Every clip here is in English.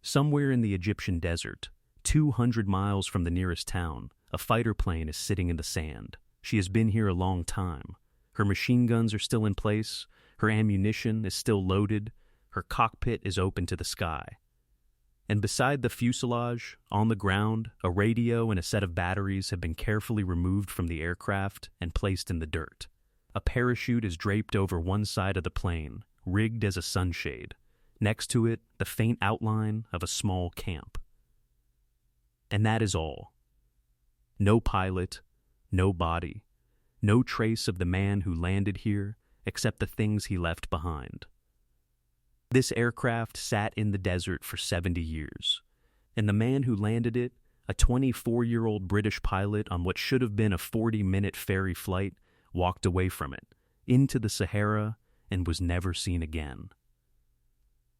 Somewhere in the Egyptian desert, 200 miles from the nearest town, a fighter plane is sitting in the sand. She has been here a long time. Her machine guns are still in place, her ammunition is still loaded, her cockpit is open to the sky. And beside the fuselage, on the ground, a radio and a set of batteries have been carefully removed from the aircraft and placed in the dirt. A parachute is draped over one side of the plane, rigged as a sunshade. Next to it, the faint outline of a small camp. And that is all. No pilot, no body, no trace of the man who landed here except the things he left behind. This aircraft sat in the desert for 70 years, and the man who landed it, a 24-year-old British pilot on what should have been a 40-minute ferry flight, walked away from it, into the Sahara, and was never seen again.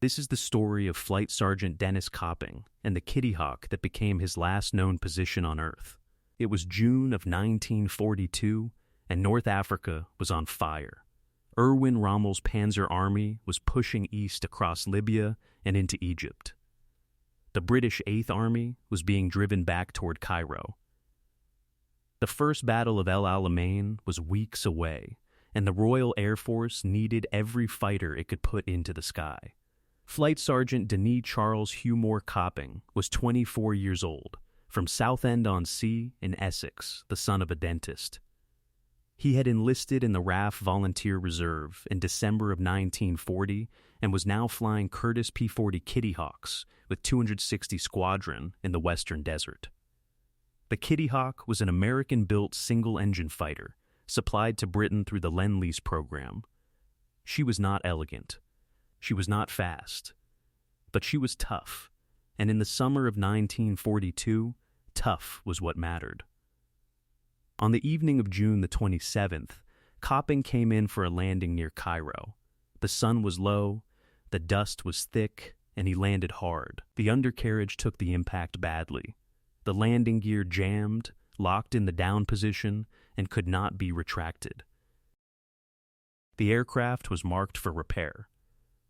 This is the story of Flight Sergeant Dennis Copping and the Kittyhawk that became his last known position on Earth. It was June of 1942, and North Africa was on fire. Erwin Rommel's Panzer Army was pushing east across Libya and into Egypt. The British Eighth Army was being driven back toward Cairo. The First Battle of El Alamein was weeks away, and the Royal Air Force needed every fighter it could put into the sky. Flight Sergeant Denis Charles Hugh Copping was 24 years old, from Southend-on-Sea in Essex, the son of a dentist. He had enlisted in the RAF Volunteer Reserve in December of 1940 and was now flying Curtiss P-40 Kittyhawks with 260 Squadron in the Western Desert. The Kittyhawk was an American-built single-engine fighter supplied to Britain through the Lend-Lease program. She was not elegant. She was not fast. But she was tough, and in the summer of 1942, tough was what mattered. On the evening of June the 27th, Copping came in for a landing near Cairo. The sun was low, the dust was thick, and he landed hard. The undercarriage took the impact badly. The landing gear jammed, locked in the down position, and could not be retracted. The aircraft was marked for repair.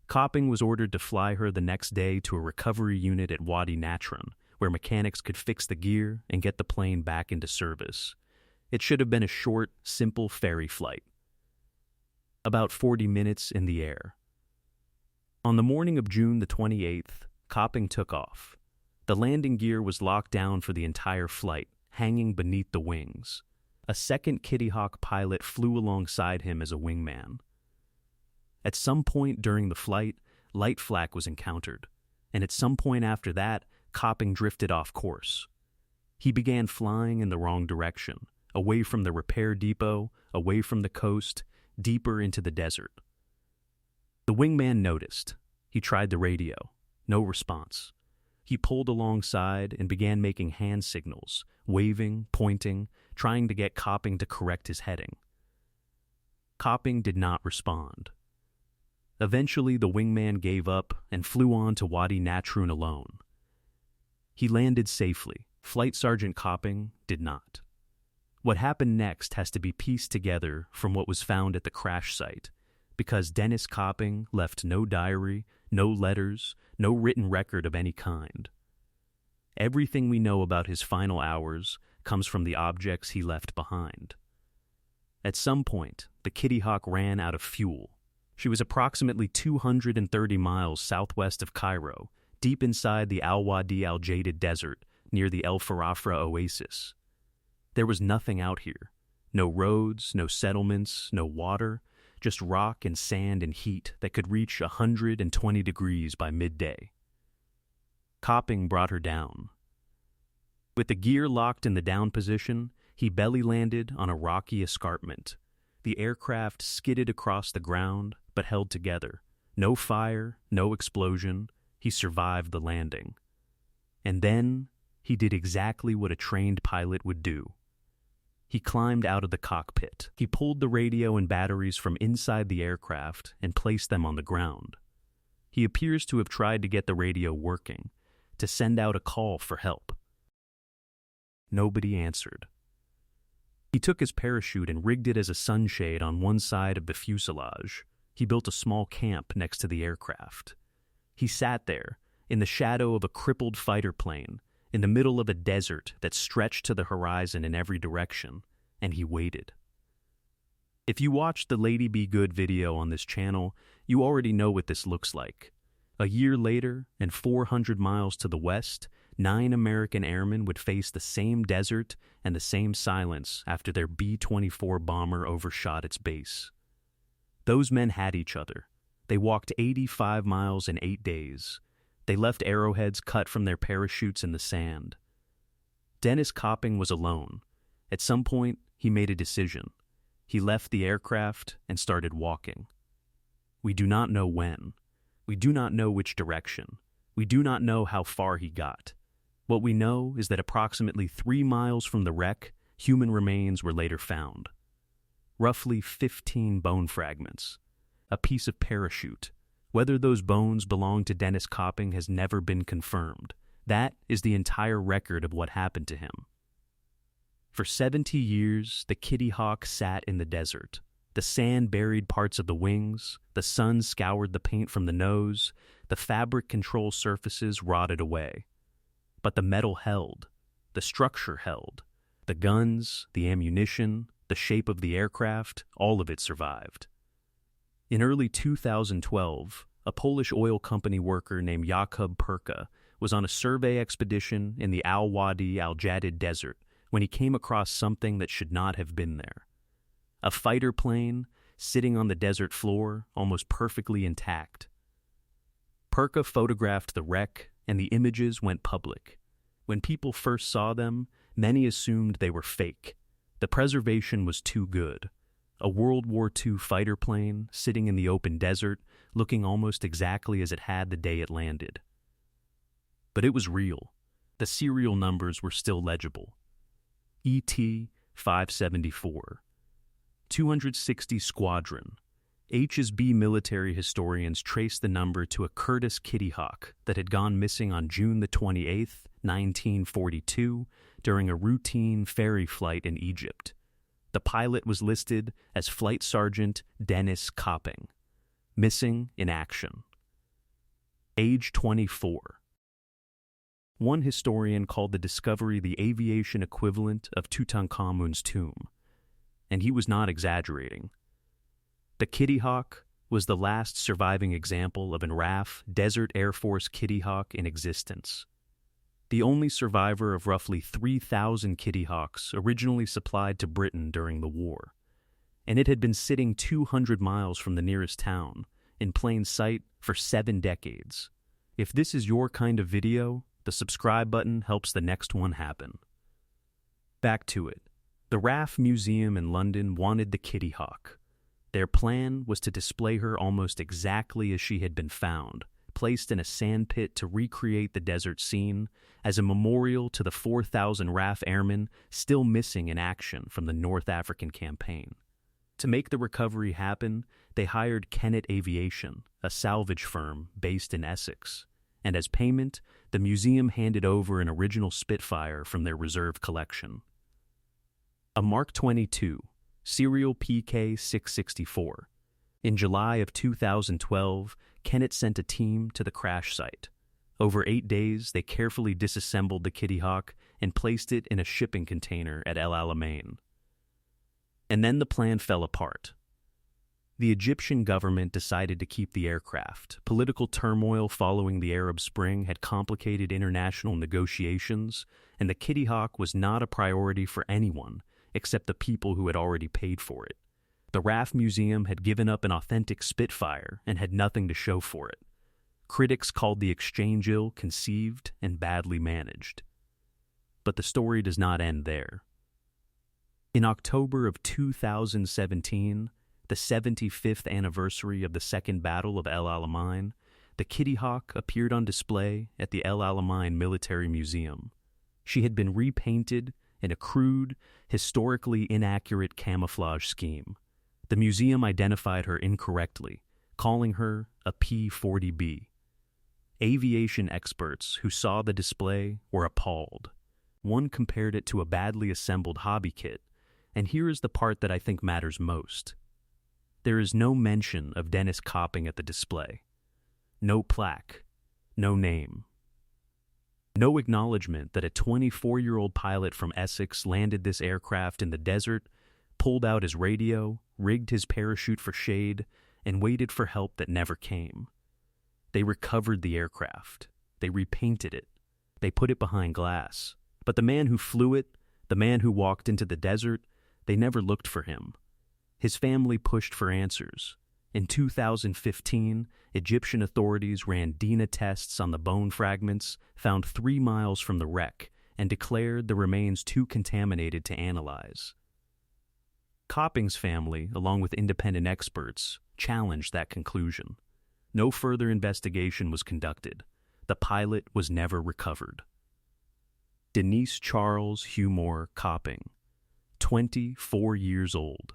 Copping was ordered to fly her the next day to a recovery unit at Wadi Natron, where mechanics could fix the gear and get the plane back into service. It should have been a short, simple ferry flight. About 40 minutes in the air. On the morning of June the 28th, Copping took off. The landing gear was locked down for the entire flight, hanging beneath the wings. A second Kittyhawk pilot flew alongside him as a wingman. At some point during the flight, light flak was encountered, and at some point after that, Copping drifted off course. He began flying in the wrong direction, away from the repair depot, away from the coast, deeper into the desert. The wingman noticed. He tried the radio. No response. He pulled alongside and began making hand signals, waving, pointing, trying to get Copping to correct his heading. Copping did not respond. Eventually, the wingman gave up and flew on to Wadi Natron alone. He landed safely. Flight Sergeant Copping did not. What happened next has to be pieced together from what was found at the crash site, because Dennis Copping left no diary, no letters, no written record of any kind. Everything we know about his final hours comes from the objects he left behind. At some point, the Kittyhawk ran out of fuel. She was approximately 230 miles southwest of Cairo, deep inside the Al-Wadi Al-Jadid Desert near the El Farafra oasis. There was nothing out here. No roads, no settlements, no water, just rock and sand and heat that could reach 120 degrees by midday. Copping brought her down. With the gear locked in the down position, he belly landed on a rocky escarpment. The aircraft skidded across the ground, but held together. No fire, no explosion. He survived the landing. And then he did exactly what a trained pilot would do. He climbed out of the cockpit. He pulled the radio and batteries from inside the aircraft and placed them on the ground. He appears to have tried to get the radio working, to send out a call for help. Nobody answered. He took his parachute and rigged it as a sunshade on one side of the fuselage. He built a small camp next to the aircraft. He sat there, in the shadow of a crippled fighter plane, in the middle of a desert that stretched to the horizon in every direction, and he waited. If you watched the Lady Be Good video on this channel, you already know what this looks like. A year later, and 400 miles to the west, 9 American airmen would face the same desert and the same silence after their B-24 bomber overshot its base. Those men had each other. They walked 85 miles in 8 days. They left arrowheads cut from their parachutes in the sand. Dennis Copping was alone. At some point, he made a decision. He left the aircraft and started walking. We do not know when. We do not know which direction. We do not know how far he got. What we know is that approximately 3 miles from the wreck, human remains were later found. Roughly 15 bone fragments. A piece of parachute. Whether those bones belong to Dennis Copping has never been confirmed. That is the entire record of what happened to him. For 70 years, the Kittyhawk sat in the desert. The sand buried parts of the wings, the sun scoured the paint from the nose, the fabric control surfaces rotted away. But the metal held, the structure held, the guns, the ammunition, the shape of the aircraft, all of it survived. In early 2012, a Polish oil company worker named Jakub Perka was on a survey expedition in the Al-Wadi Al-Jadid desert when he came across something that should not have been there. A fighter plane sitting on the desert floor, almost perfectly intact. Perka photographed the wreck, and the images went public. When people first saw them, many assumed they were fake. The preservation was too good. A World War II fighter plane sitting in the open desert, looking almost exactly as it had the day it landed. But it was real. The serial numbers were still legible. ET-574. 260 Squadron. HSB military historians traced the number to a Curtiss Kittyhawk that had gone missing on June the 28th, 1942, during a routine ferry flight in Egypt. The pilot was listed as Flight Sergeant Dennis Copping. Missing in action. Age 24. One historian called the discovery the aviation equivalent of Tutankhamun's tomb. And he was not exaggerating. The Kittyhawk was the last surviving example of an RAF Desert Air Force Kittyhawk in existence. The only survivor of roughly 3,000 Kittyhawks originally supplied to Britain during the war. And it had been sitting 200 miles from the nearest town, in plain sight, for 7 decades. If this is your kind of video, the subscribe button helps the next one happen. Back to it. The RAF Museum in London wanted the Kittyhawk. Their plan was to display her almost exactly as she had been found, placed in a sandpit to recreate the desert scene as a memorial to the 4,000 RAF airmen still missing in action from the North African campaign. To make the recovery happen, they hired Kennet Aviation, a salvage firm based in Essex, and as payment, the museum handed over an original Spitfire from their reserve collection. A Mark 22, serial PK-664. In July of 2012, Kennet sent a team to the crash site. Over 8 days, they carefully disassembled the Kittyhawk and placed it in a shipping container at El Alamein. And then the plan fell apart. The Egyptian government decided to keep the aircraft. Political turmoil following the Arab Spring had complicated international negotiations, and the Kittyhawk was not a priority for anyone except the people who had already paid for it. The RAF Museum had given up an authentic Spitfire and had nothing to show for it. Critics called the exchange ill-conceived and badly managed. But the story does not end there. In October of 2017, the 75th anniversary of the Second Battle of El Alamein, the Kittyhawk appeared on display at the El Alamein Military Museum. She had been repainted in a crude, historically inaccurate camouflage scheme. The museum identified her incorrectly, calling her a P-40B. Aviation experts who saw the display were appalled. One compared it to a badly assembled hobby kit, and here is the part that I think matters most. There is no mention of Dennis Copping at the display. No plaque. No name. No acknowledgement that a 24-year-old pilot from Essex landed this aircraft in the desert, pulled out his radio, rigged his parachute for shade, and waited for help that never came. They recovered the aircraft. They repainted it. They put it behind glass. But the man who flew it, the man who walked into the desert, they never looked for him. His family pushed for answers. In 2015, Egyptian authorities ran DNA tests on the bone fragments found 3 miles from the wreck and declared the remains too contaminated to analyze. Copping's family, along with independent experts, challenged that conclusion. No further investigation was conducted. The pilot was never recovered. Denise Charles Humor Copping, 24 years old.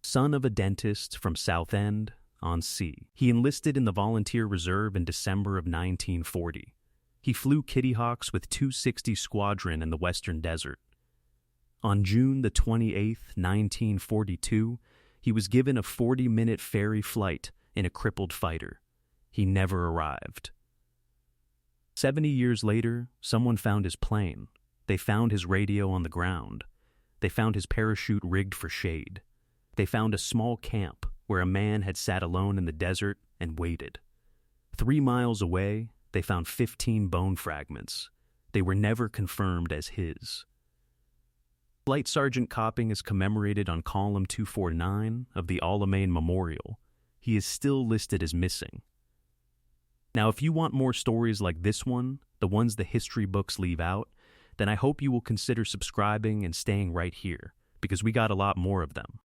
Son of a dentist from Southend on Sea. He enlisted in the Volunteer Reserve in December of 1940. He flew Kittyhawks with 260 Squadron in the Western Desert. On June the 28th, 1942, he was given a 40-minute ferry flight in a crippled fighter. He never arrived. 70 years later, someone found his plane. They found his radio on the ground. They found his parachute rigged for shade. They found a small camp where a man had sat alone in the desert and waited. 3 miles away, they found 15 bone fragments. They were never confirmed as his. Flight Sergeant Copping is commemorated on column 249 of the Alamein Memorial. He is still listed as missing. Now, if you want more stories like this one, the ones the history books leave out, then I hope you will consider subscribing and staying right here, because we got a lot more of them.